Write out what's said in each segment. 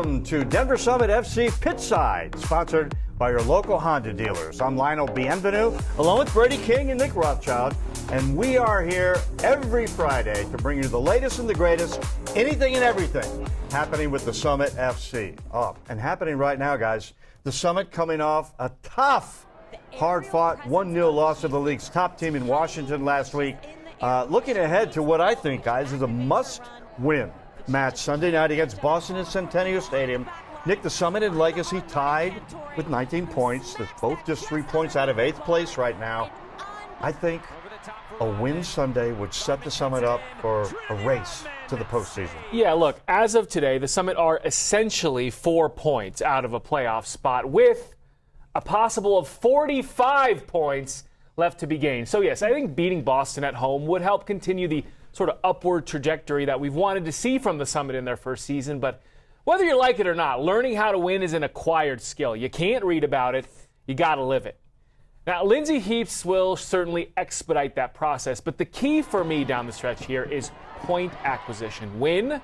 Welcome to Denver Summit FC Pitchside, sponsored by your local Honda dealers. I'm Lionel Bienvenu, along with Brady King and Nick Rothschild, and we are here every Friday to bring you the latest and the greatest, anything and everything happening with the Summit FC. Oh, and happening right now, guys, the Summit coming off a tough, hard-fought 1-0 loss to the league's top team in Washington last week. Looking ahead to what I think, guys, is a must-win match Sunday night against Boston at Centennial Stadium. Nick, the Summit and Legacy tied with 19 points. That's both just 3 points out of 8th place right now. I think a win Sunday would set the Summit up for a race to the postseason. Yeah, look, as of today, the Summit are essentially 4 points out of a playoff spot with a possible of 45 points left to be gained. So, yes, I think beating Boston at home would help continue the sort of upward trajectory that we've wanted to see from the Summit in their first season. But whether you like it or not, learning how to win is an acquired skill. You can't read about it. You got to live it. Now, Lindsay Heaps will certainly expedite that process, but the key for me down the stretch here is point acquisition. Win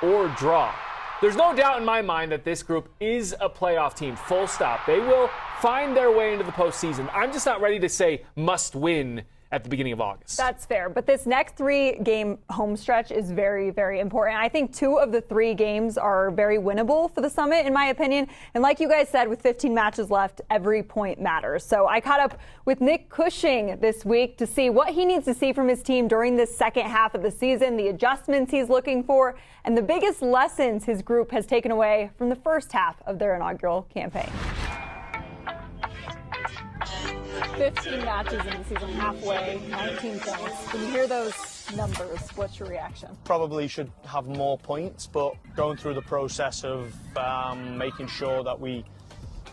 or draw. There's no doubt in my mind that this group is a playoff team, full stop. They will find their way into the postseason. I'm just not ready to say must win at the beginning of August. That's fair, but this next 3-game home stretch is very, very important. I think 2 of the 3 games are very winnable for the Summit, in my opinion. And like you guys said, with 15 matches left, every point matters. So I caught up with Nick Cushing this week to see what he needs to see from his team during this second half of the season, the adjustments he's looking for, and the biggest lessons his group has taken away from the first half of their inaugural campaign. 15 matches in the season, halfway, 19 points. When you hear those numbers, what's your reaction? Probably should have more points, but going through the process of making sure that we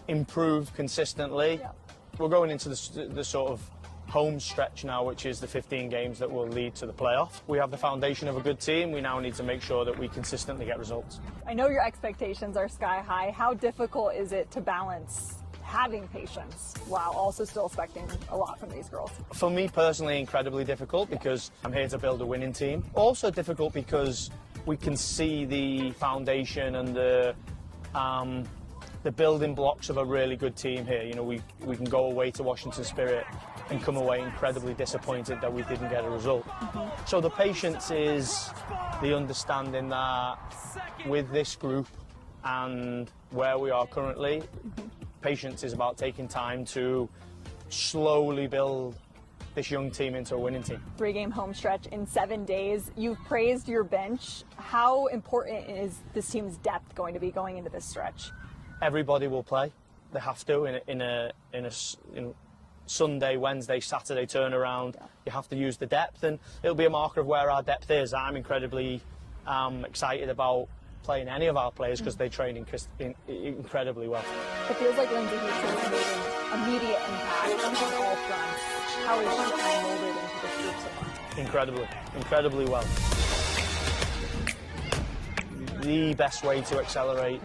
improve consistently. Yeah. We're going into the sort of home stretch now, which is the 15 games that will lead to the playoff. We have the foundation of a good team. We now need to make sure that we consistently get results. I know your expectations are sky high. How difficult is it to balance having patience while also still expecting a lot from these girls? For me personally, incredibly difficult because I'm here to build a winning team. Also difficult because we can see the foundation and the building blocks of a really good team here. You know, we can go away to Washington Spirit and come away incredibly disappointed that we didn't get a result. Mm-hmm. So the patience is the understanding that with this group and where we are currently, patience is about taking time to slowly build this young team into a winning team. 3-game home stretch in 7 days. You've praised your bench. How important is this team's depth going to be going into this stretch? Everybody will play. They have to in a Sunday, Wednesday, Saturday turnaround. Yeah. You have to use the depth, and it'll be a marker of where our depth is. I'm incredibly excited about playing any of our players because they train incredibly well. It feels like Lindsay has made an immediate impact on all fronts. How is she kind of molded into this group so far? Incredibly well. The best way to accelerate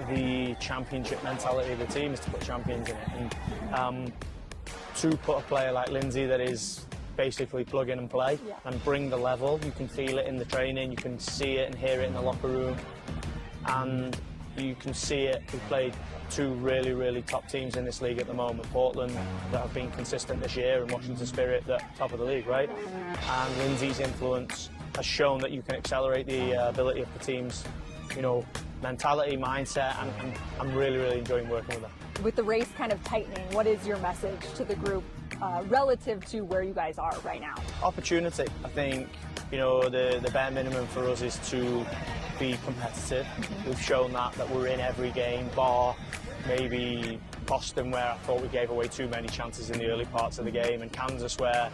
the championship mentality of the team is to put champions in it. And to put a player like Lindsay that is basically plug in and play and bring the level. You can feel it in the training, you can see it and hear it in the locker room, and you can see it. We played 2 really, really top teams in this league at the moment. Portland, that have been consistent this year, and Washington Spirit, that top of the league, right? And Lindsay's influence has shown that you can accelerate the ability of the team's, mentality, mindset, and I'm really, really enjoying working with her. With the race kind of tightening, what is your message to the group relative to where you guys are right now? Opportunity. I think, the bare minimum for us is to be competitive. Mm-hmm. We've shown that we're in every game, bar maybe Boston, where I thought we gave away too many chances in the early parts of the game, and Kansas, where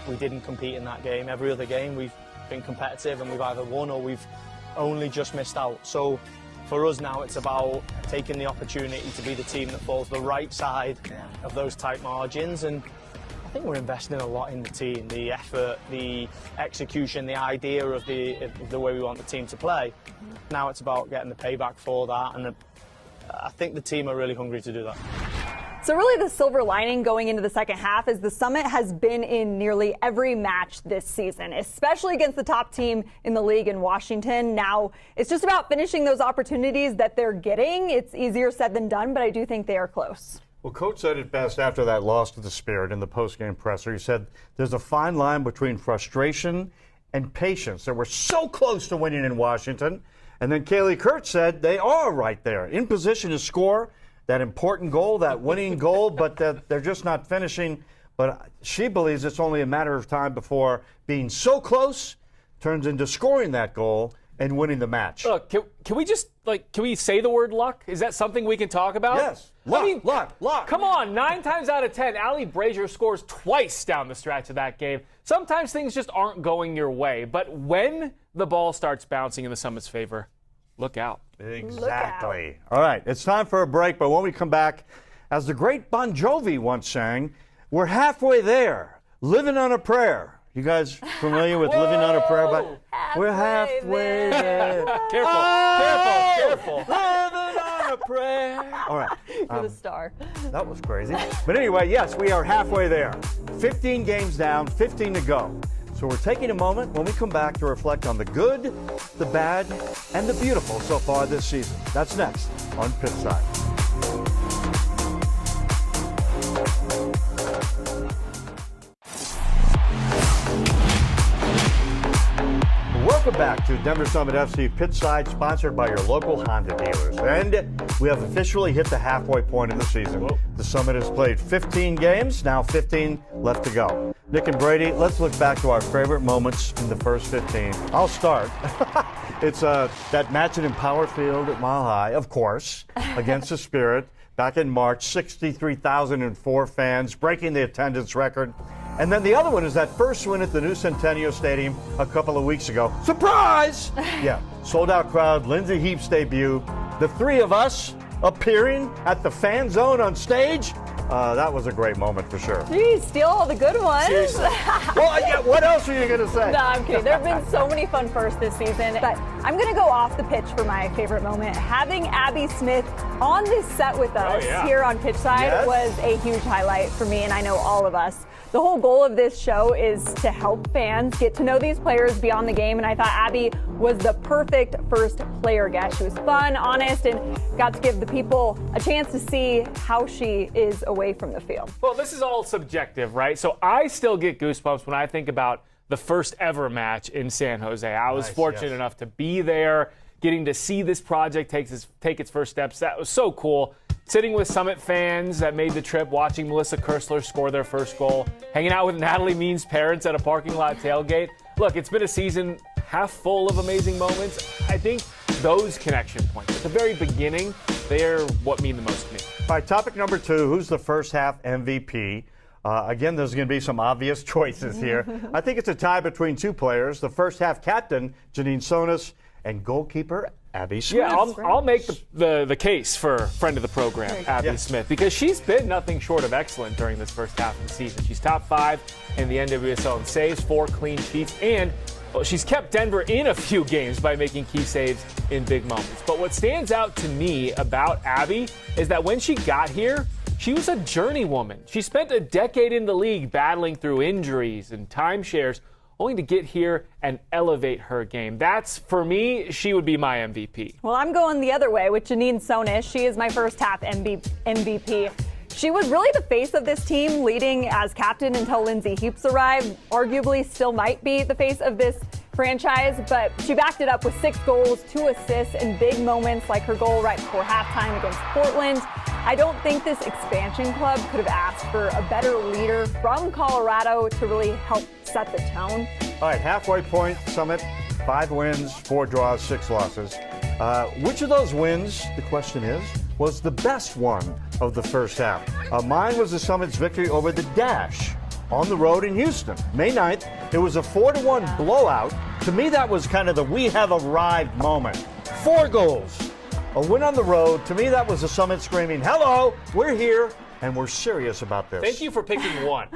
we didn't compete in that game. Every other game we've been competitive and we've either won or we've only just missed out. So for us now, it's about taking the opportunity to be the team that falls the right side of those tight margins, and I think we're investing a lot in the team, the effort, the execution, the idea of the way we want the team to play. Now it's about getting the payback for that, and I think the team are really hungry to do that. So really the silver lining going into the second half is the Summit has been in nearly every match this season, especially against the top team in the league in Washington. Now, it's just about finishing those opportunities that they're getting. It's easier said than done, but I do think they are close. Well, Coach said it best after that loss to the Spirit in the postgame presser. He said there's a fine line between frustration and patience. They were so close to winning in Washington. And then Kaylee Kurtz said they are right there, in position to score that important goal, that winning goal, but that they're just not finishing. But she believes it's only a matter of time before being so close turns into scoring that goal and winning the match. Look, can we just, can we say the word luck? Is that something we can talk about? Yes. Luck. Come on, 9 times out of 10, Allie Brazier scores twice down the stretch of that game. Sometimes things just aren't going your way, but when the ball starts bouncing in the Summit's favor, look out. Exactly. All right, it's time for a break, but when we come back, as the great Bon Jovi once sang, we're halfway there, living on a prayer. You guys familiar with living on a prayer? But we're halfway there. Careful. Living on a prayer. All right. For the star. That was crazy. But anyway, yes, we are halfway there. 15 games down, 15 to go. So we're taking a moment when we come back to reflect on the good, the bad, and the beautiful so far this season. That's next on Pitchside. Welcome back to Denver Summit FC Pitchside, sponsored by your local Honda dealers. And we have officially hit the halfway point of the season. Whoa. The Summit has played 15 games, now 15 left to go. Nick and Brady, let's look back to our favorite moments in the first 15. I'll start. It's that match at Empower Field at Mile High, of course, against the Spirit. Back in March, 63,004 fans, breaking the attendance record. And then the other one is that first win at the new Centennial Stadium a couple of weeks ago. Surprise! Yeah, sold-out crowd, Lindsay Heap's debut. The three of us appearing at the fan zone on stage. That was a great moment for sure. Geez, steal all the good ones. Seriously. Well, yeah, what else are you going to say? No, I'm kidding. There have been so many fun firsts this season. But I'm going to go off the pitch for my favorite moment. Having Abby Smith on this set with us here on Pitchside was a huge highlight for me, and I know all of us. The whole goal of this show is to help fans get to know these players beyond the game, and I thought Abby was the perfect first player guest. She was fun, honest, and got to give the people a chance to see how she is away from the field. Well, this is all subjective, right? So I still get goosebumps when I think about the first ever match in San Jose. I was fortunate enough to be there, getting to see this project take its first steps. That was so cool. Sitting with Summit fans that made the trip, watching Melissa Kersler score their first goal, hanging out with Natalie Means' parents at a parking lot tailgate. Look, it's been a season half full of amazing moments. I think those connection points at the very beginning, they're what mean the most to me. All right, topic number 2, who's the first half MVP? Again, there's going to be some obvious choices here. I think it's a tie between two players, the first half captain, Janine Sonis, and goalkeeper Abby Smith. Yeah, I'll make the case for friend of the program, Abby Smith, because she's been nothing short of excellent during this first half of the season. She's top 5 in the NWSL in saves, 4 clean sheets, and she's kept Denver in a few games by making key saves in big moments. But what stands out to me about Abby is that when she got here, she was a journeywoman. She spent a decade in the league battling through injuries and timeshares, only to get here and elevate her game. That's, for me, she would be my MVP. Well, I'm going the other way with Janine Sonis. She is my first half MVP. She was really the face of this team, leading as captain until Lindsay Heaps arrived. Arguably still might be the face of this franchise, but she backed it up with 6 goals, 2 assists, and big moments like her goal right before halftime against Portland. I don't think this expansion club could have asked for a better leader from Colorado to really help set the tone. All right, halfway point, Summit, 5 wins, 4 draws, 6 losses. Which of those wins, the question is, was the best one of the first half? Mine was the Summit's victory over the Dash on the road in Houston. May 9th, it was a 4-1 blowout. To me, that was kind of the we have arrived moment. 4 goals, a win on the road. To me, that was the Summit screaming, hello, we're here, and we're serious about this. Thank you for picking one.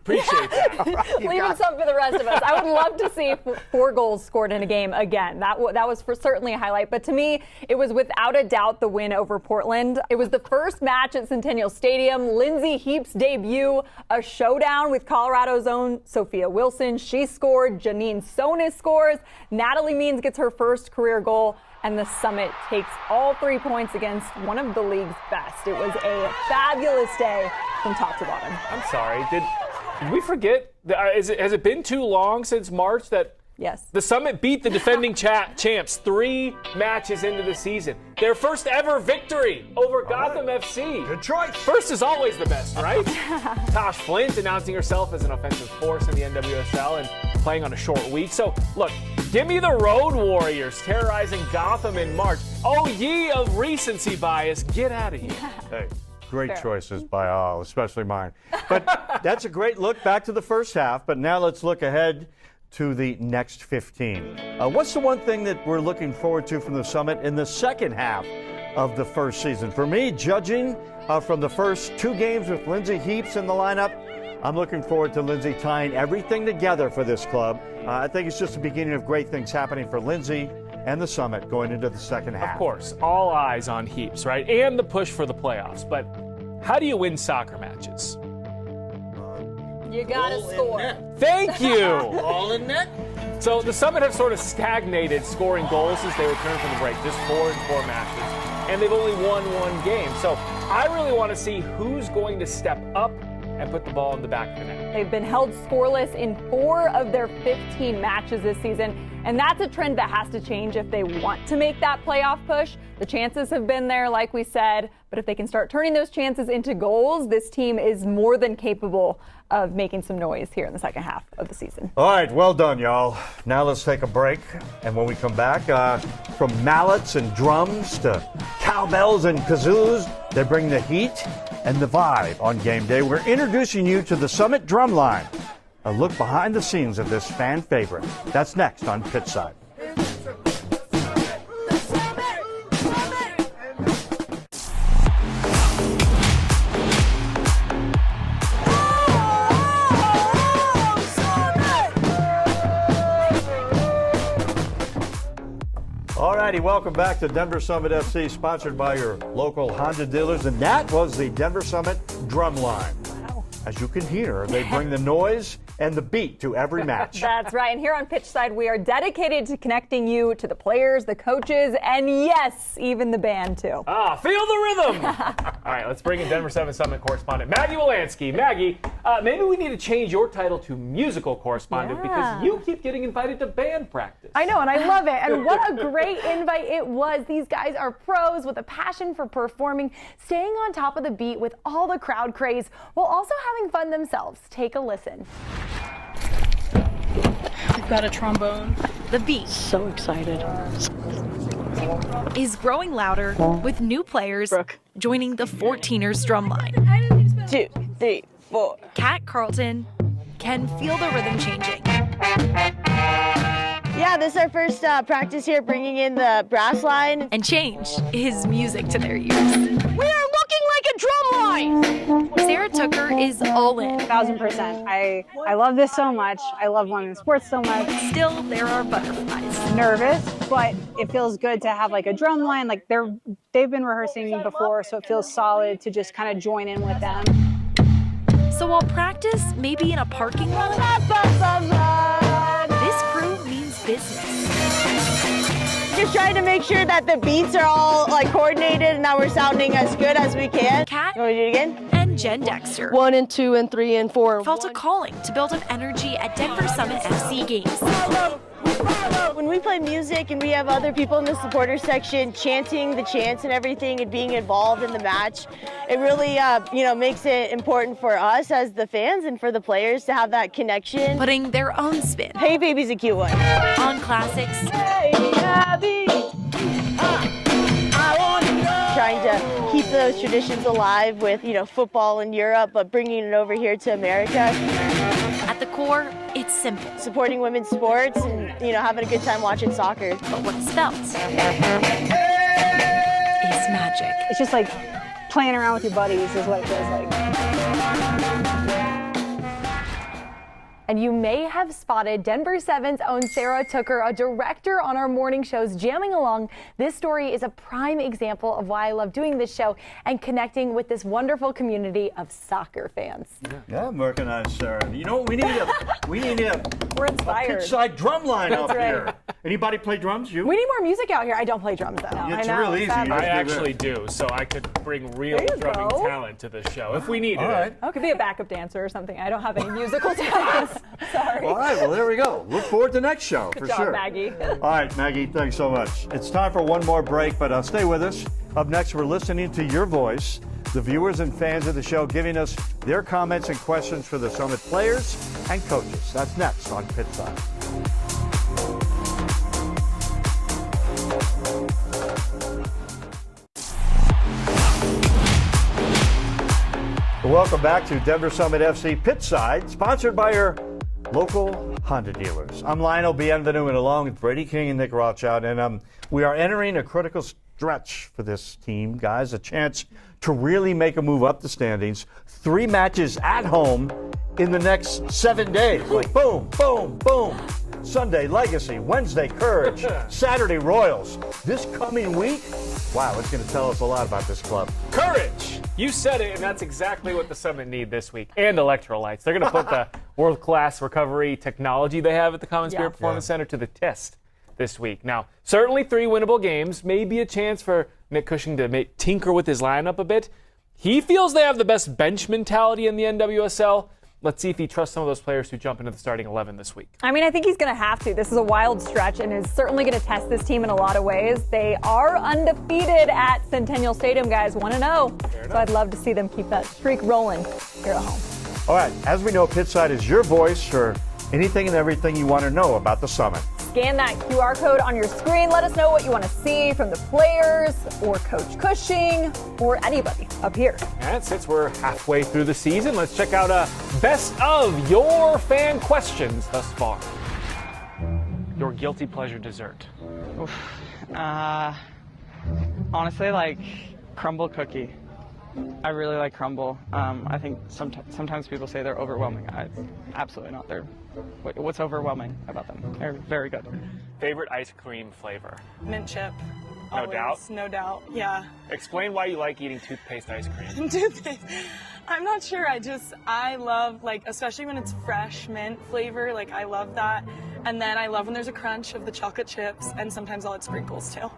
Appreciate that. Leaving some for the rest of us. I would love to see 4 goals scored in a game again. That was for certainly a highlight. But to me, it was without a doubt the win over Portland. It was the first match at Centennial Stadium. Lindsay Heap's debut, a showdown with Colorado's own Sophia Wilson. She scored. Janine Sonis scores. Natalie Means gets her first career goal. And the Summit takes all 3 points against one of the league's best. It was a fabulous day from top to bottom. I'm sorry. Did we forget? Has it been too long since March that Yes. the Summit beat the defending champs 3 matches into the season? Their first ever victory over Gotham FC. Good choice. First is always the best, right? Tosh Flint announcing herself as an offensive force in the NWSL and playing on a short week. So, look, give me the Road Warriors terrorizing Gotham in March. Oh, ye of recency bias, get out of here. Hey, great Fair. choices by all, especially mine. But that's a great look back to the first half. But now let's look ahead to the next 15. What's the one thing that we're looking forward to from the Summit in the second half of the first season? For me, judging from the first 2 games with Lindsay Heaps in the lineup, I'm looking forward to Lindsay tying everything together for this club. I think it's just the beginning of great things happening for Lindsay and the Summit going into the second half. Of course, all eyes on Heaps, right? And the push for the playoffs. But how do you win soccer matches? You gotta score. Thank you. All in net. So the Summit have sort of stagnated scoring goals since they returned from the break, just 4 in 4 matches, and they've only won 1 game. So I really want to see who's going to step up and put the ball in the back of the net. They've been held scoreless in 4 of their 15 matches this season, and that's a trend that has to change if they want to make that playoff push. The chances have been there, like we said, but if they can start turning those chances into goals, this team is more than capable of making some noise here in the second half of the season. All right, well done, y'all. Now let's take a break. And when we come back, from mallets and drums to cowbells and kazoos, they bring the heat and the vibe on game day. We're introducing you to the Summit Drumline. A look behind the scenes of this fan favorite. That's next on Pitchside. Alrighty, welcome back to Denver Summit FC, sponsored by your local Honda dealers, and that was the Denver Summit Drumline. As you can hear, they bring the noise and the beat to every match. That's right. And here on Pitchside, we are dedicated to connecting you to the players, the coaches, and yes, even the band too. Ah, feel the rhythm. All right, let's bring in Denver 7 Summit correspondent Maggie Wolanski. Maggie, maybe we need to change your title to musical correspondent because you keep getting invited to band practice. I know, and I love it. And what a great invite it was. These guys are pros with a passion for performing, staying on top of the beat with all the crowd craze, while also having fun themselves. Take a listen. We've got a trombone. The beat So excited. is growing louder with new players joining the 14ers drumline. 2, 3, 4. Kat Carlton can feel the rhythm changing. Yeah, this is our first practice here, bringing in the brass line. And change is music to their ears. We are looking like a drum line! Sarah Tooker is all in. 1000%. I love this so much. I love women's sports so much. Still, there are butterflies. Nervous, but it feels good to have like a drum line. Like they've been rehearsing before, so it feels solid to just kind of join in with them. So while practice may be in a parking lot, this crew means business. Just trying to make sure that the beats are all like coordinated and that we're sounding as good as we can. Kat You want me to do it again? and Jen Dexter 1 and 2 and 3 and 4. felt a calling to build up energy at Denver Summit FC games. When we play music and we have other people in the supporter section chanting the chants and everything and being involved in the match, it really makes it important for us as the fans and for the players to have that connection. Putting their own spin Hey Baby's a cute one. on classics Trying to keep those traditions alive with, football in Europe, but bringing it over here to America. At the core, it's simple, Supporting women's sports and, having a good time watching soccer. but what's felt is magic. It's just like playing around with your buddies is what it feels like. And you may have spotted Denver 7's own Sarah Tooker, a director on our morning shows, jamming along. This story is a prime example of why I love doing this show and connecting with this wonderful community of soccer fans. Yeah, I'm working on it, Sarah. You know what we need? We're inspired. Pitchside drum line up right. here. Anybody play drums? You? We need more music out here. I don't play drums, though. It's I know, real easy. sadly. You I just actually do, so I could bring real There you drumming go. talent to the show if we needed All right. it. Oh, it could be a backup dancer or something. I don't have any musical talents. Sorry. All right, well, there we go. Look forward to next show, for Good job, sure. Maggie. All right, Maggie, thanks so much. It's time for one more break, but stay with us. Up next, we're listening to your voice, the viewers and fans of the show giving us their comments and questions for the Summit players and coaches. That's next on Pitchside. Welcome back to Denver Summit FC Pitchside, sponsored by your local Honda dealers. I'm Lionel Bienvenu, and along with Brady King and Nick Rothschild, and we are entering a critical stretch for this team, guys. A chance to really make a move up the standings. 3 matches at home in the next 7 days. Like boom, boom, boom. Sunday, Legacy. Wednesday, Courage. Saturday, Royals. This coming week, wow, it's going to tell us a lot about this club. Courage! You said it, and that's exactly what the Summit need this week. And electrolytes. They're going to put the world-class recovery technology they have at the Common Spirit Performance Center to the test this week. Now, certainly 3 winnable games. Maybe a chance for Nick Cushing to tinker with his lineup a bit. He feels they have the best bench mentality in the NWSL. Let's see if he trusts some of those players who jump into the starting 11 this week. I mean, I think he's going to have to. This is a wild stretch and is certainly going to test this team in a lot of ways. They are undefeated at Centennial Stadium, guys, 1-0. So I'd love to see them keep that streak rolling here at home. All right, as we know, Pitchside is your voice for anything and everything you want to know about the Summit. Scan that QR code on your screen. Let us know what you want to see from the players or Coach Cushing or anybody up here. And since we're halfway through the season, let's check out best of your fan questions thus far. Your guilty pleasure dessert. Honestly, like crumble cookie. I really like crumble. I think sometimes people say they're overwhelming. Absolutely not. What's overwhelming about them? They're very good. Favorite ice cream flavor? Mint chip. No Always, doubt? No doubt. Yeah. Explain why you like eating toothpaste ice cream. Toothpaste. I'm not sure. I love, like, especially when it's fresh mint flavor. Like, I love that. And then I love when there's a crunch of the chocolate chips, and sometimes I'll add sprinkles too.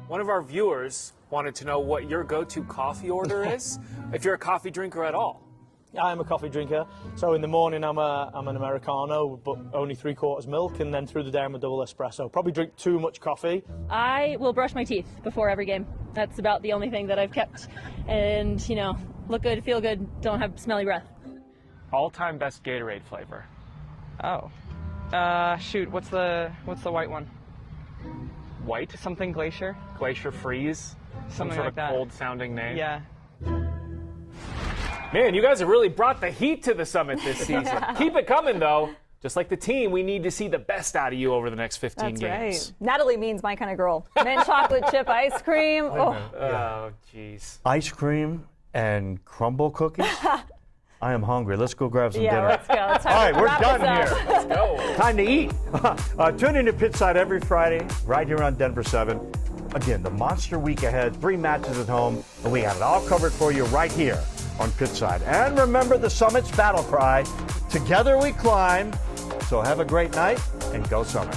One of our viewers wanted to know what your go-to coffee order is, if you're a coffee drinker at all. I am a coffee drinker, so in the morning I'm an Americano, but only 3/4 milk, and then through the day I'm a double espresso. Probably drink too much coffee. I will brush my teeth before every game. That's about the only thing that I've kept. And, look good, feel good, don't have smelly breath. All-time best Gatorade flavor. Oh. Shoot, what's the white one? White? Something glacier? Glacier Freeze? Some Something sort like of that. cold-sounding name? Yeah. Man, you guys have really brought the heat to the Summit this season. Keep it coming, though. Just like the team, we need to see the best out of you over the next 15 That's games. right. Natalie Means my kind of girl. Mint chocolate chip ice cream. Oh, jeez. Ice cream and crumble cookies? I am hungry. Let's go grab some dinner. Let's go. It's time All right, to we're wrap done this up. here. Let's go. Time to eat. Tune in to Pitchside every Friday, right here on Denver 7. Again, the monster week ahead, 3 matches at home, and we have it all covered for you right here on Pitchside. And remember the Summit's battle cry, together we climb. So have a great night and go Summit.